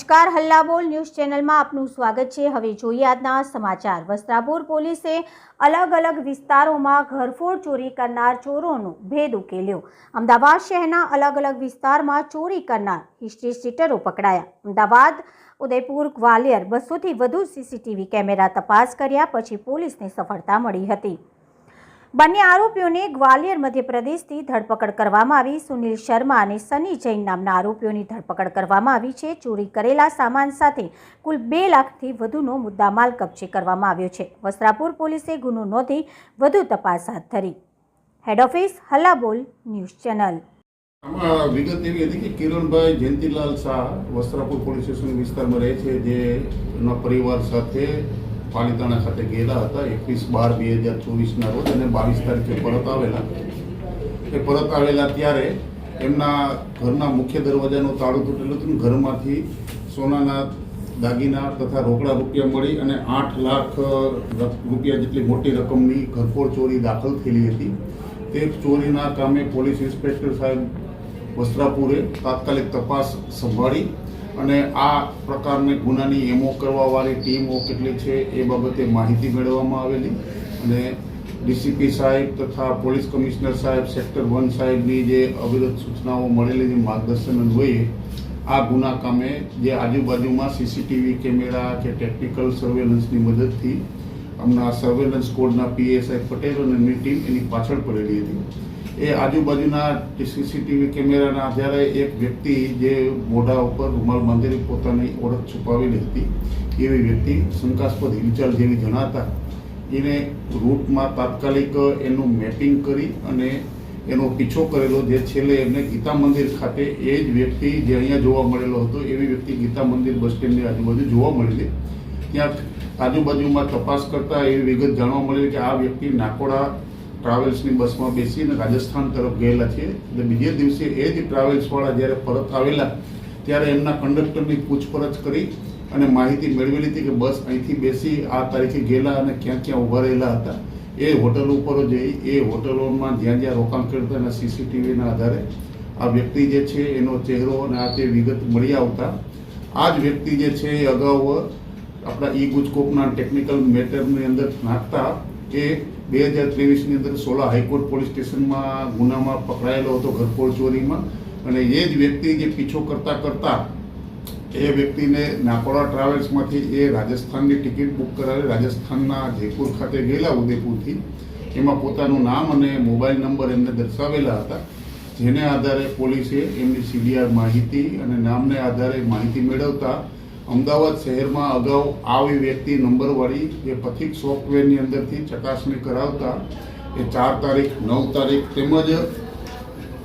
નમસ્કાર, હલ્લા બોલ ન્યૂઝ ચેનલમાં આપનું સ્વાગત છે। હવે જોઈએ આજના સમાચાર। વસ્ત્રાપુર પોલીસે અલગ અલગ વિસ્તારોમાં ઘરફોડ ચોરી કરનાર ચોરોનો ભેદ ઉકેલ્યો। અમદાવાદ શહેરના અલગ અલગ વિસ્તારમાં ચોરી કરનાર હિસ્ટ્રી સીટરો પકડાયા। અમદાવાદ, ઉદયપુર, ગ્વાલિયર 200થી વધુ સીસીટીવી કેમેરા તપાસ કર્યા પછી પોલીસને સફળતા મળી હતી। બંને આરોપીઓને ગ્વાલિયર મધ્યપ્રદેશથી ધરપકડ કરવામાં આવી। સુનિલ શર્મા અને સની જૈન નામના આરોપીઓની ધરપકડ કરવામાં આવી છે। ચોરી કરેલા સામાન સાથે કુલ 2 લાખથી વધુનો મુદ્દામાલ કબજે કરવામાં આવ્યો છે। વસ્ત્રાપુર પોલીસે ગુનો નોંધી વધુ તપાસ હાથ ધરી। હેડ ઓફિસ, હલ્લા બોલ ન્યૂઝ ચેનલ। વિગત એવી હતી કે કિરણભાઈ જયંતિલાલ શાહ વસ્ત્રાપુર પોલીસ સ્ટેશન વિસ્તારમાં રહે છે, જે એના પરિવાર સાથે પાલીતાણા ખાતે ગયેલા હતા 21/12/2024ના રોજ અને 22 તારીખે પરત આવેલા ત્યારે એમના ઘરના મુખ્ય દરવાજાનું તાળું તૂટેલું હતું। ઘરમાંથી સોનાના દાગીના તથા રોકડા રૂપિયા મળી અને 8 લાખ રૂપિયા જેટલી મોટી રકમની ઘરફોડ ચોરી દાખલ થયેલી હતી। તે ચોરીના કામે પોલીસ ઇન્સ્પેક્ટર સાહેબ વસ્ત્રાપુરે તાત્કાલિક તપાસ સંભાળી અને આ પ્રકારની ગુનાની એમઓ કરવાવાળી ટીમો કેટલી છે એ બાબતે માહિતી મેળવવામાં આવેલી અને ડીસીપી સાહેબ તથા પોલીસ કમિશનર સાહેબ સેક્ટર 1 સાહેબની જે અવિરત સૂચનાઓ મળેલી માર્ગદર્શન અન્વયે આ ગુના કામે જે આજુબાજુમાં સીસીટીવી કેમેરા કે ટેકનિકલ સર્વેલન્સની મદદથી હમણાં સર્વેલન્સ કોડના પીએસઆઈ પટેલ અને એમની ટીમ એની પાછળ પડેલી હતી। એ આજુબાજુના સીસીટીવી કેમેરાના આધારે એક વ્યક્તિ જે મોઢા ઉપર રૂમાલ બાંધેલી પોતાની ઓળખ છુપાવેલી હતી એવી વ્યક્તિ શંકાસ્પદ હિલચાલ જેવી જણાતા એને રૂટમાં તાત્કાલિક એનું મેપિંગ કરી અને એનો પીછો કરેલો, જે છેલ્લે એમને ગીતા મંદિર ખાતે એ જ વ્યક્તિ જે અહીંયા જોવા મળેલો હતો એવી વ્યક્તિ ગીતા મંદિર બસ સ્ટેન્ડની આજુબાજુ જોવા મળેલી। ત્યાં આજુબાજુમાં તપાસ કરતા એવી વિગત જાણવા મળી કે આ વ્યક્તિ નાકોડા ટ્રાવેલ્સની બસમાં બેસીને રાજસ્થાન તરફ ગયેલા છે। એટલે બીજે દિવસે એ જ ટ્રાવેલ્સવાળા જ્યારે પરત આવેલા ત્યારે એમના કંડક્ટરની પૂછપરછ કરી અને માહિતી મેળવેલી હતી કે બસ અહીંથી બેસી આ તારીખે ગયેલા અને ક્યાં ક્યાં ઊભા રહેલા હતા। એ હોટલ ઉપર જઈ એ હોટલોમાં જ્યાં જ્યાં રોકાણ કરતા એના સીસીટીવીના આધારે આ વ્યક્તિ જે છે એનો ચહેરો અને આ તે વિગત મળી આવતા આ જ વ્યક્તિ જે છે એ અગાઉ આપણા ઈ ગુજકોપના ટેકનિકલ મેટરની અંદર નાખતા એ 2023ની અંદર સોલા હાઈકોર્ટ પોલીસ સ્ટેશનમાં ગુનામાં પકડાયેલો હતો ઘરફોડ ચોરીમાં અને એ જ વ્યક્તિ જે પીછો કરતા એ વ્યક્તિને નાકોડા ટ્રાવેલ્સમાંથી એ રાજસ્થાનની ટિકિટ બુક કરાવી રાજસ્થાનના જયપુર ખાતે ગયેલા ઉદયપુરથી। એમાં પોતાનું નામ અને મોબાઈલ નંબર એમને દર્શાવેલા હતા, જેને આધારે પોલીસે એમની સીડીઆર માહિતી અને નામને આધારે માહિતી મેળવતા અમદાવાદ શહેરમાં અગાઉ આવી વ્યક્તિ નંબરવાળી જે પથિક સોફ્ટવેરની અંદરથી ચકાસણી કરાવતા એ 4 તારીખ, 9 તારીખ તેમજ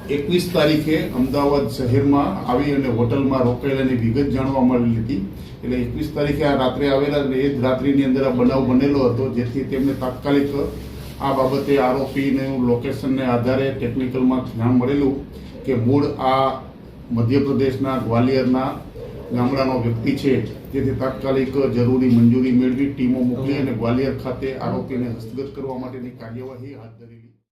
21 તારીખે અમદાવાદ શહેરમાં આવી અને હોટલમાં રોકાયેલાની વિગત જાણવા મળેલી હતી। એટલે 21 તારીખે આ રાત્રે આવેલા અને એ જ રાત્રિની અંદર આ બનાવ બનેલો હતો, જેથી તેમને તાત્કાલિક આ બાબતે આરોપીનું લોકેશનને આધારે ટેકનિકલમાં ધ્યાન મળેલું કે મૂળ આ મધ્યપ્રદેશના ગ્વાલિયરના ગામડાનો વ્યક્તિ છે, જેથી તાત્કાલિક જરૂરી મંજૂરી મેળવી ટીમો મોકલી અને ગ્વાલિયર ખાતે આરોપીને હસ્તગત કરવા માટેની કાર્યવાહી હાથ ધરેલી।